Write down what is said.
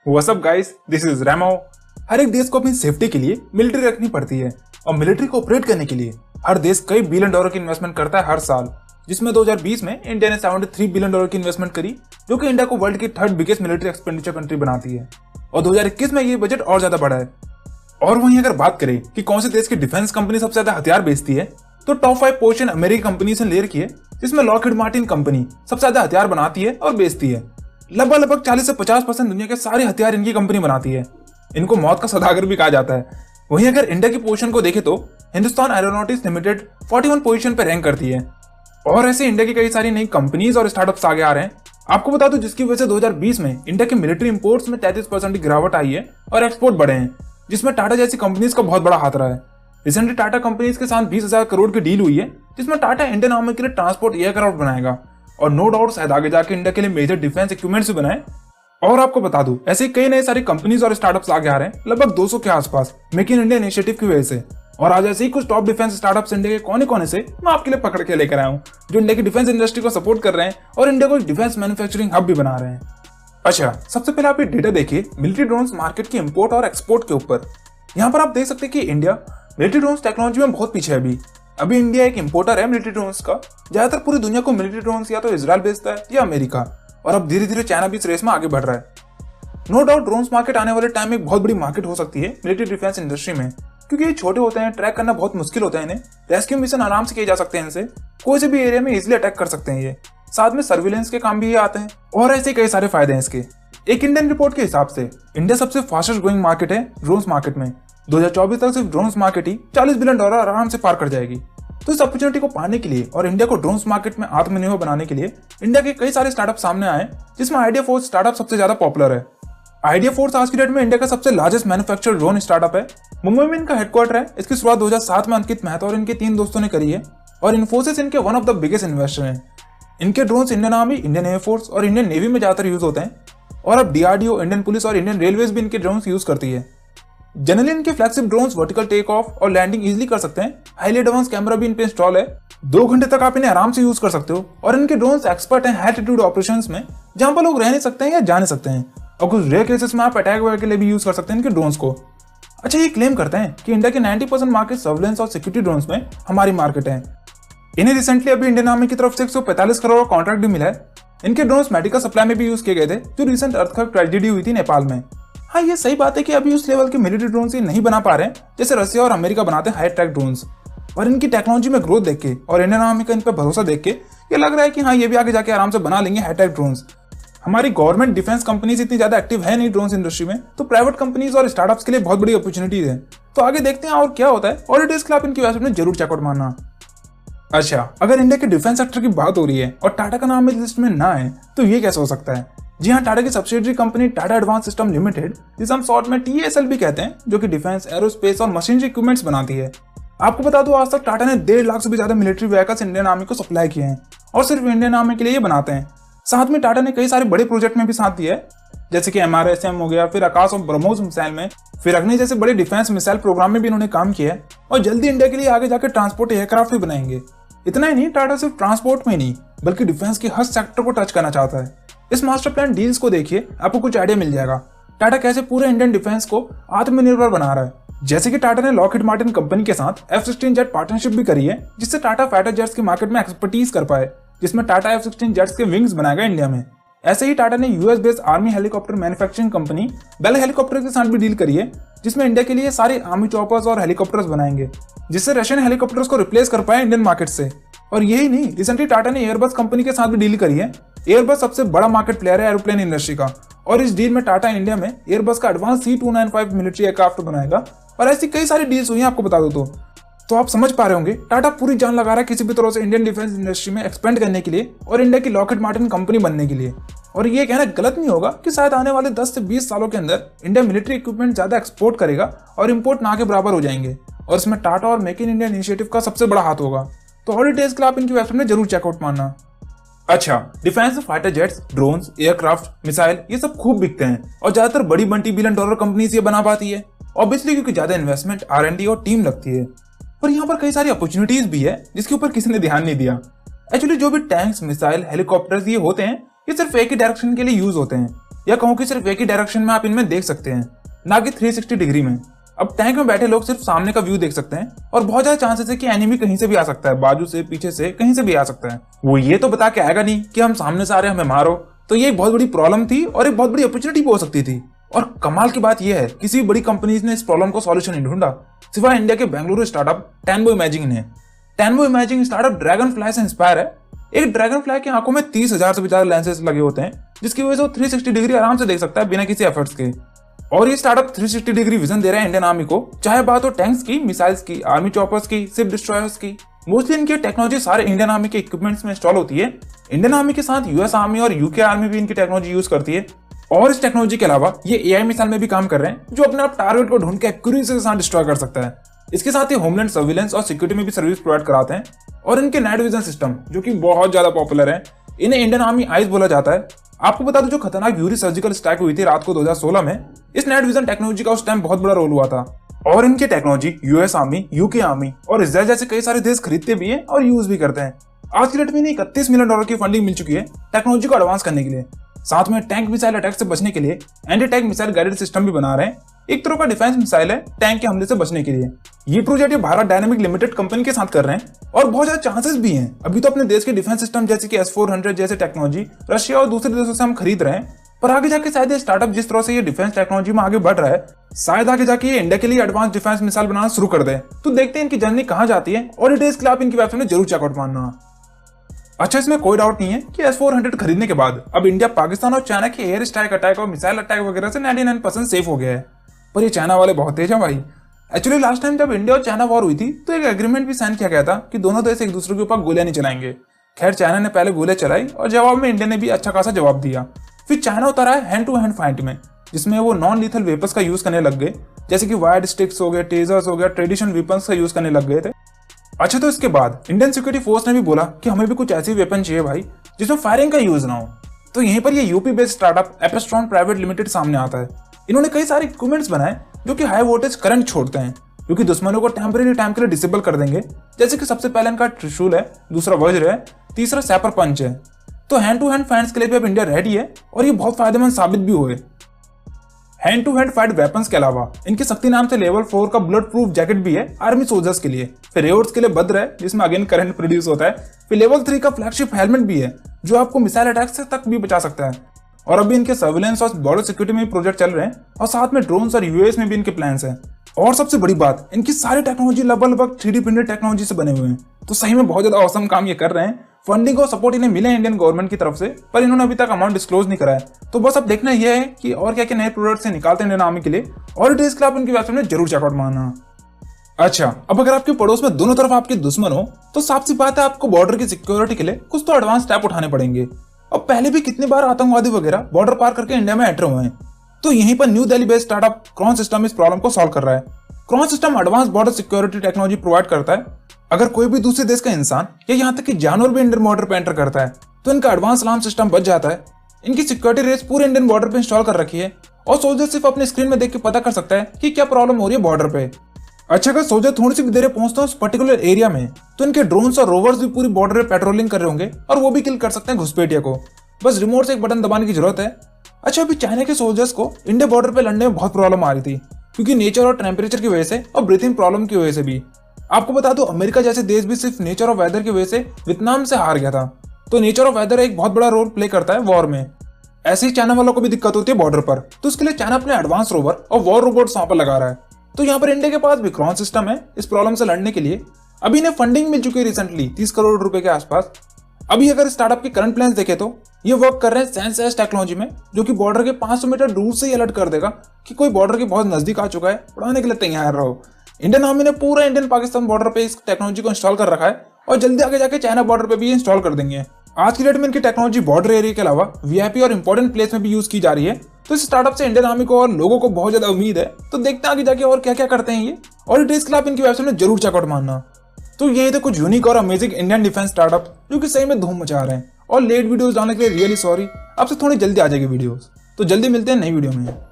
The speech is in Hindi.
What's up guys, this is Remo. हर एक देश को अपनी सेफ्टी के लिए मिलिट्री रखनी पड़ती है और मिलिट्री को ऑपरेट करने के लिए हर देश कई बिलियन डॉलर की इन्वेस्टमेंट करता है हर साल, जिसमें 2020 में इंडिया ने 73 बिलियन डॉलर की इन्वेस्टमेंट करी, जो कि इंडिया को वर्ल्ड की third biggest military expenditure country बनाती है। और 2021 में ये बजट और ज्यादा बढ़ा है। और वहीं अगर बात करें कि कौन से देश की डिफेंस कंपनी सबसे ज्यादा हथियार बेचती है, तो टॉप 5 पोजीशन अमेरिकी कंपनी से ले रखी है, जिसमें लॉकहीड मार्टिन कंपनी सबसे ज्यादा हथियार बनाती है और बेचती है। लगभग 40 से 50% दुनिया के सारे हथियार इनकी कंपनी बनाती है। इनको मौत का सौदागर भी कहा जाता है। वहीं अगर इंडिया की पोजीशन को देखें तो हिंदुस्तान एरोनॉटिक्स लिमिटेड 41 पोजीशन पर रैंक करती है। और ऐसे इंडिया की कई सारी नई कंपनीज और स्टार्टअप्स आगे आ रहे हैं। आपको बता दूं, जिसकी वजह से 2020 में इंडिया के मिलिट्री इंपोर्ट्स में 33% की गिरावट आई है और एक्सपोर्ट बढ़े हैं, जिसमें टाटा जैसी कंपनीज का बहुत बड़ा हाथ रहा है। रिसेंटली टाटा कंपनीज के साथ 20,000 करोड़ की डील हुई है, जिसमें टाटा इंडियन आर्मी के लिए ट्रांसपोर्ट एयरक्राफ्ट बनाएगा और नो डाउट शायद आगे जाके इंडिया के लिए मेजर डिफेंस इक्विपमेंट्स भी बनाए। और आपको बता दूं, ऐसे कई नए सारी कंपनीज और स्टार्टअप्स आगे आ रहे हैं, लगभग 200 के आसपास, मेक इन इंडिया इनिशिएटिव की वजह से। और आज ऐसे ही कुछ टॉप डिफेंस स्टार्टअप्स इंडिया के कोने कोने से मैं आपके लिए पकड़ के लेकर आया हूँ, जो इंडिया की डिफेंस इंडस्ट्री को सपोर्ट कर रहे हैं और इंडिया को एक डिफेंस मैन्युफैक्चरिंग हब भी बना रहे हैं। अच्छा, सबसे पहले आप ये डेटा देखिए मिलिट्री ड्रोन्स मार्केट की इंपोर्ट और एक्सपोर्ट के ऊपर। यहाँ पर आप देख सकते हैं कि इंडिया मिलिट्री ड्रोन्स टेक्नोलॉजी में बहुत पीछे है। अभी इंडिया एक इंपोर्टर है मिलिट्री ड्रोन्स का। ज्यादातर पूरी दुनिया को मिलिट्री ड्रोन्स या तो इजराइल बेचता है या अमेरिका, और अब धीरे धीरे चाइना भी इस रेस में आगे बढ़ रहा है। नो डाउट ड्रोन्स मार्केट आने वाले टाइम में एक बहुत बड़ी मार्केट हो सकती है मिलिट्री डिफेंस इंडस्ट्री में, क्योंकि ये छोटे होते हैं, ट्रैक करना बहुत मुश्किल होता है इन्हें। रेस्क्यू मिशन आराम से किए जा सकते हैं इनसे, कोई से भी एरिया में इजिली अटैक कर सकते हैं ये। साथ में सर्विलेंस के काम भी ये आते हैं और ऐसे कई सारे फायदे हैं इसके। एक इंडियन रिपोर्ट के हिसाब से इंडिया सबसे फास्टेस्ट ग्रोइंग मार्केट है ड्रोन्स मार्केट में। 2024 तक सिर्फ ड्रोन्स मार्केट ही 40 बिलियन डॉलर आराम से पार कर जाएगी। तो इस अपॉर्चुनिटी को पाने के लिए और इंडिया को ड्रोन्स मार्केट में आत्मनिर्भर बनाने के लिए इंडिया के कई सारे स्टार्टअप सामने आए, जिसमें आइडिया फोर्स स्टार्टअप सबसे ज्यादा पॉपुलर है। आइडिया फोर्स आज की डेट में इंडिया का सबसे लार्जेस्ट मैन्युफैक्चर ड्रोन स्टार्टअप है। मुंबई में इनका हेडक्वार्टर है। इसकी शुरुआत 2007 में अंकित मेहता और इनके 3 दोस्तों ने करी है, और इन्फोसिस इनके one of the biggest investor हैं। इनके drones Indian army, Indian air force और इंडियन नेवी में ज्यादातर यूज होते हैं, और अब DRDO, इंडियन पुलिस और इंडियन रेलवेज भी इनके ड्रोन्स यूज करती है। जनरली इनके flagship drones vertical take off और लैंडिंग इजीली कर सकते हैं। हाईली एडवांस कैमरा भी इन पे इंस्टॉल है। 2 घंटे तक आप इन्हें आराम से यूज कर सकते हो। और इनके ड्रोन्स एक्सपर्ट हैं हाई एल्टीट्यूड ऑपरेशंस में, जहां पर लोग रह नहीं सकते हैं या जा नहीं सकते हैं, और कुछ रेयर केसेस में आप अटैक वगैरह के लिए भी यूज कर सकते हैं इनके ड्रोन्स को। अच्छा, ये क्लेम करते हैं कि इंडिया के 90% मार्केट सर्विलेंस और सिक्योरिटी ड्रोन्स में हमारी मार्केट है। इन्हें रिसेंटली अभी इंडियन आर्मी की तरफ से 145 करोड़ का कॉन्ट्रैक्ट भी मिला है। इनके ड्रोन्स मेडिकल सप्लाई में भी यूज किए गए थे, जो रिसेंट अर्थक्वेक ट्रेजेडी हुई थी नेपाल में। हाँ, ये सही बात है कि अभी उस लेवल के मिलिट्री ड्रोन्स ये नहीं बना पा रहे हैं जैसे रसिया और अमेरिका बनाते हैं हाई ट्रैक ड्रोन्स। और इनकी टेक्नोलॉजी में ग्रोथ देख के और इंडियन आर्मी का इन पर भरोसा देख के ये लग रहा है कि हाँ, ये भी आगे जाके आराम से बना लेंगे हाई ट्रैक ड्रोन्स। हमारी गवर्नमेंट डिफेंस कंपनीज इतनी ज्यादा एक्टिव है नहीं ड्रोन्स इंडस्ट्री में, तो प्राइवेट कंपनीज और स्टार्टअप्स के लिए बहुत बड़ी अपॉर्चुनिटीज है। तो आगे देखते हैं और क्या होता है। और डिटेल्स के लिए आप इनकी वेबसाइट में जरूर चेकआउट मारना। अच्छा, अगर इंडिया के डिफेंस सेक्टर की बात हो रही है और टाटा का नाम इस लिस्ट में ना है, तो ये कैसे हो सकता है? जी हाँ, टाटा की subsidiary company Tata advance system limited, जिसे हम शॉर्ट में TASL भी कहते हैं, जो कि डिफेंस, एरोस्पेस और मशीनरी इक्विपमेंट्स बनाती है। आपको बता दो, आज तक टाटा ने 1.5 लाख से भी ज्यादा मिलिट्री व्हीकल्स इंडियन आर्मी को सप्लाई किए हैं, और सिर्फ इंडियन आर्मी के लिए ये बनाते हैं। साथ में टाटा ने कई सारे बड़े प्रोजेक्ट में भी साथ दिया है, जैसे कि MRSM हो गया, फिर आकाश और ब्रह्मोस मिसाइल में, फिर अग्नि जैसे बड़े डिफेंस मिसाइल प्रोग्राम में भी इन्होंने काम किया है। और जल्दी इंडिया के लिए आगे जाकर ट्रांसपोर्ट एयरक्राफ्ट भी बनाएंगे। इतना ही नहीं, टाटा सिर्फ ट्रांसपोर्ट में नहीं बल्कि डिफेंस के हर सेक्टर को टच करना चाहता है। इस मास्टर प्लान डील्स को देखिए, आपको कुछ आइडिया मिल जाएगा टाटा कैसे पूरे इंडियन डिफेंस को आत्मनिर्भर बना रहा है। जैसे कि टाटा ने लॉकहीड मार्टिन कंपनी के साथ F-16 जेट पार्टनरशिप भी करी है, जिससे टाटा फाइटर जेट्स की मार्केट में एक्सपर्टीज कर पाए, जिसमें टाटा F-16 जेट्स के विंग्स बनाएगा इंडिया में। ऐसे ही टाटा ने US based army helicopter manufacturing company Bell helicopter के साथ भी डील करी है, जिसमें इंडिया के लिए सारे आर्मी चॉपर्स और हेलीकॉप्टर्स बनाएंगे, जिससे रशियन हेलीकॉप्टर्स को रिप्लेस कर पाए इंडियन मार्केट से। और यही नहीं, रिसेंटली टाटा ने एयरबस कंपनी के साथ भी डील करी है। एयरबस सबसे बड़ा मार्केट प्लेयर है एरोप्लेन इंडस्ट्री का, और इस डील में टाटा इंडिया में एयरबस का एडवांस C295 मिलिट्री एयरक्राफ्ट बनाएगा। और ऐसी कई सारी डील्स हुई हैं, आपको बता दो तो आप समझ पा रहे होंगे टाटा पूरी जान लगा रहा है किसी भी तरह से इंडियन डिफेंस इंडस्ट्री में एक्सपेंड करने के लिए और इंडिया की लॉकहीड मार्टिन कंपनी बनने के लिए। और ये कहना गलत नहीं होगा कि शायद आने वाले 10 से 20 सालों के अंदर इंडिया मिलिट्री इक्विपमेंट ज्यादा एक्सपोर्ट करेगा और इंपोर्ट ना के बराबर हो जाएंगे, और इसमें टाटा और मेक इन इंडिया इनिशिएटिव का सबसे बड़ा हाथ होगा। तो और डिटेल्स के लिए आप इनकी वेबसाइट में जरूर चेकआउट मारना। अच्छा, डिफेंस में fighter jets, drones, aircraft, missile ये सब खूब बिकते हैं, और ज्यादातर बड़ी मल्टी बिलियन डॉलर कंपनीज ये बना पाती है, ऑब्वियसली क्योंकि ज्यादा इन्वेस्टमेंट, R&D और टीम लगती है। पर यहाँ पर कई सारी अपॉर्चुनिटीज भी है जिसके ऊपर किसी ने ध्यान नहीं दिया। एक्चुअली जो भी टैंक्स, मिसाइल, हेलीकॉप्टर्स ये होते हैं, ये सिर्फ एक ही डायरेक्शन के लिए यूज होते हैं। या कहूँ कि सिर्फ एक ही डायरेक्शन में आप इनमें देख सकते हैं, ना कि 360 डिग्री में। अब टैंक में बैठे लोग सिर्फ सामने का व्यू देख सकते हैं और बहुत ज्यादा चांसेस है कि एनिमी कहीं से भी आ सकता है, बाजू से, पीछे से, कहीं से भी आ सकता है। वो ये तो बता के आएगा नहीं कि हम सामने से आ रहे हैं, हमें मारो। तो ये एक बहुत बड़ी प्रॉब्लम थी और एक बहुत बड़ी अपॉर्चुनिटी भी हो सकती थी। और कमाल की बात यह है, किसी बड़ी कंपनीज ने इस प्रॉब्लम को सॉल्यूशन नहीं ढूंढा, सिवाय इंडिया के बेंगलुरु स्टार्टअप टैनबो इमेजिंग ने। टैनबो इमेजिंग स्टार्टअप ड्रैगन फ्लाई से इंस्पायर है। एक ड्रैगन फ्लाई की आंखों में 30,000 से भी ज्यादा लेंसेज लगे होते हैं, जिसकी वजह से वो 360 डिग्री आराम से देख सकता है बिना किसी एफर्ट्स के। और ये स्टार्टअप 360 डिग्री विजन दे रहा है इंडियन आर्मी को, चाहे बात हो टैंक्स की, मिसाइल्स की, आर्मी चॉपर्स की, शिप डिस्ट्रॉयर्स की। मोस्टली इनकी टेक्नोलॉजी सारे इंडियन आर्मी के इक्विपमेंट्स में इंस्टॉल होती है। इंडियन आर्मी के साथ यूएस आर्मी और यूके आर्मी भी इनकी टेक्नोलॉजी यूज करती है। और इस टेक्नोलॉजी के अलावा ये एआई मिसाइल में भी काम कर रहे हैं, जो अपने आप टारगेट को ढूंढ के एक्यूरेसी के साथ डिस्ट्रॉय कर सकता है। इसके साथ ही होमलैंड सर्विलेंस और सिक्योरिटी में भी सर्विस प्रोवाइड कराते हैं। और इनके नाइट विजन सिस्टम, जो कि बहुत ज्यादा पॉपुलर है, इन्हें इंडियन आर्मी आइज बोला जाता है। आपको बता दूं, जो खतरनाक यूरी सर्जिकल स्ट्राइक हुई थी रात को 2016 में, इस नाइट विजन टेक्नोलॉजी का उस टाइम बहुत बड़ा रोल हुआ था। और इनकी technology US army, UK army और इजराइल जैसे कई सारे देश खरीदते भी हैं और यूज भी करते हैं। आज की डेट में इन्हें $31 मिलियन की फंडिंग मिल चुकी है टेक्नोलॉजी को एडवांस करने के लिए। साथ में टैंक मिसाइल अटैक से बचने के लिए anti tank missile guided system भी बना रहे हैं। एक तरह का डिफेंस मिसाइल है टैंक के हमले से बचने के लिए। ये project Bharat dynamic limited company के साथ कर रहे हैं और बहुत ज्यादा चांसेस भी हैं। अभी तो अपने देश के डिफेंस सिस्टम जैसे कि S-400 जैसे टेक्नोलॉजी रशिया और दूसरे देशों से हम खरीद रहे हैं, पर आगे जाके शायद ये स्टार्टअप जिस तरह से ये डिफेंस टेक्नोलॉजी में आगे बढ़ रहा है, शायद आगे जाके ये इंडिया के लिए एडवांस डिफेंस मिसाइल बनाना शुरू कर दे। तो देखते हैं इनकी जर्नी कहाँ जाती है और डिटेल्स के लिए आप इनकी वेबसाइट में जरूर चेकआउट मारना। अच्छा, इसमें कोई डाउट नहीं है कि S-400 खरीदने के बाद अब इंडिया पाकिस्तान और चाइना के एयर स्ट्राइक अटैक और मिसाइल अटैक वगैरह से 99% सेफ हो गया है। पर ये चाइना वाले बहुत तेज हैं भाई। एक्चुअली लास्ट टाइम जब इंडिया और चाइना वॉर हुई थी तो एक एग्रीमेंट भी साइन किया गया था कि दोनों देश एक दूसरे के ऊपर गोलियां नहीं चलाएंगे। खैर, चाइना ने पहले गोलियां चलाई और जवाब में इंडिया ने भी अच्छा खासा जवाब दिया। फिर चाइना उतरा है हैंड टू हैंड फाइट में, जिसमें वो नॉन लीथल वेपन्स का यूज करने लग गए, जैसे कि वायर्ड स्टिक्स हो गए, टेजर्स हो गया, ट्रेडिशनल वेपन्स का यूज करने लग गए थे। अच्छा, तो इसके बाद इंडियन सिक्योरिटी फोर्स ने भी बोला कि हमें भी कुछ ऐसी वेपन चाहिए भाई जिसमें फायरिंग का यूज ना हो। तो यहीं पर ये यूपी बेस्ड स्टार्टअप एपेस्ट्रॉन प्राइवेट लिमिटेड सामने आता है। इन्होंने कई सारे इक्विपमेंट्स बनाए जो कि हाई वोल्टेज करंट छोड़ते हैं, जो कि दुश्मनों को टेम्परेरी टाइम के लिए डिसेबल कर देंगे। जैसे कि सबसे पहले इनका त्रिशूल है, दूसरा वज्र है, तीसरा सैपर पंच है। तो हैंड टू हैंड फाइट्स के लिए भी अब इंडिया रेडी है और ये बहुत फायदेमंद साबित भी हुए। Hand to hand fight weapons के अलावा इनके शक्ति नाम से लेवल 4 का बुलेट प्रूफ जैकेट भी है आर्मी सोल्जर्स के लिए। फिर रेवर्स के लिए भद्र है, जिसमें अगेन करंट प्रोड्यूस होता है। फिर लेवल 3 का फ्लैगशिप हेलमेट भी है, जो आपको मिसाइल अटैक से तक भी बचा सकता है। और अभी इनके सर्विलेंस और बॉर्डर सिक्योरिटी में भी प्रोजेक्ट चल रहे हैं और साथ में ड्रोन्स और यूएस में भी इनके प्लान्स हैं। और सबसे बड़ी बात, इनकी सारी टेक्नोलॉजी लगभग 3D प्रिंटेड टेक्नोलॉजी से बने हुए हैं। तो सही में बहुत ज्यादा औसम काम ये कर रहे हैं। फंडिंग और सपोर्ट इन्हें मिले इंडियन गवर्नमेंट की तरफ से, पर इन्होंने अभी तक अमाउंट डिस्क्लोज नहीं करा है। तो बस अब देखना यह है कि और क्या क्या नए प्रोडक्ट से निकालते हैं इंडियन आर्मी के लिए। और डिटेल्स के लिए आप इनकी वेबसाइट में जरूर चेकआउट मारना। अच्छा, अब अगर आपके पड़ोस में दोनों तरफ आपके दुश्मन हो तो साफ सी बात है, आपको बॉर्डर की सिक्योरिटी के लिए कुछ तो एडवांस स्टेप उठाने पड़ेंगे। अब पहले भी कितनी बार आतंकवादी वगैरह बॉर्डर पार करके इंडिया में एंटर हुए हैं। तो यहीं पर new Delhi based startup Cron system इस प्रॉब्लम को सॉल्व कर रहा है। Cron system advance border security technology provide करता है। अगर कोई भी दूसरे देश का इंसान या यहाँ तक कि जानवर भी इंडियन बॉर्डर पे एंटर करता है तो इनका एडवांस अलार्म सिस्टम बच जाता है। इनकी सिक्योरिटी रेस पूरे इंडियन बॉर्डर पे इंस्टॉल कर रखी है और सोल्जर सिर्फ अपने स्क्रीन में देख के पता कर सकता है कि क्या प्रॉब्लम हो रही है बॉर्डर पे। अच्छा, अगर सोल्जर थोड़ी सी भी देर पहुंचते हैं उस पर्टिकुलर एरिया में तो इनके ड्रोन्स और रोवर्स भी पूरी बॉर्डर पे पेट्रोलिंग कर रहे होंगे और वो भी किल कर सकते हैं घुसपैठिया को। बस रिमोट से एक बटन दबाने की जरूरत है। अच्छा, अभी चाइना के सोल्जर्स को इंडिया बॉर्डर पे लड़ने में बहुत प्रॉब्लम आ रही थी, क्योंकि नेचर और टेम्परेचर की वजह से और ब्रीथिंग प्रॉब्लम की वजह से भी। आपको बता दो, अमेरिका जैसे देश भी सिर्फ नेचर और वेदर की वजह से वियतनाम से हार गया था। तो नेचर और वेदर एक बहुत बड़ा रोल प्ले करता है वॉर में। ऐसे ही चाइना वालों को भी दिक्कत होती है बॉर्डर पर, तो उसके लिए चाइना अपने एडवांस रोवर और वॉर रोबोट्स वहां पर लगा रहा है। तो यहाँ पर इंडिया के पास भी क्रॉन सिस्टम है इस प्रॉब्लम से लड़ने के लिए। अभी इन्हें फंडिंग मिल चुकी है रिसेंटली 30 करोड़ रुपए के आसपास। अभी अगर स्टार्टअप के करंट प्लान्स देखें तो ये वर्क कर रहे हैं सेंस टेक्नोलॉजी में, जो कि बॉर्डर के 500 मीटर दूर से ही अलर्ट कर देगा कि कोई बॉर्डर के बहुत नजदीक आ चुका है, उड़ाने के लिए तैयार रहो। इंडियन आर्मी ने पूरा इंडियन पाकिस्तान बॉर्डर पे इस टेक्नोलॉजी को इंस्टॉल कर रखा है और जल्दी आगे जाके चाइना बॉर्डर पे भी इंस्टॉल कर देंगे। आज की डेट में इनकी टेक्नोलॉजी बॉर्डर एरिया के अलावा वीआईपी और इंपॉर्टेंट प्लेस में भी यूज की जा रही है। तो इस स्टार्टअप से इंडियन आर्मी को और लोगों को बहुत ज्यादा उम्मीद है। तो देखते हैं आगे जाके और क्या क्या करते हैं ये। और डिटेल्स के लिए आप इनकी वेबसाइट में जरूर चेकआउट मारना। तो यही थे कुछ यूनिक और अमेजिंग इंडियन डिफेंस स्टार्टअप जो कि सही में धूम मचा रहे हैं। और लेट वीडियोस डालने के लिए रियली सॉरी, आपसे थोड़ी जल्दी आ जाएगी वीडियोस। तो जल्दी मिलते हैं नई वीडियो में।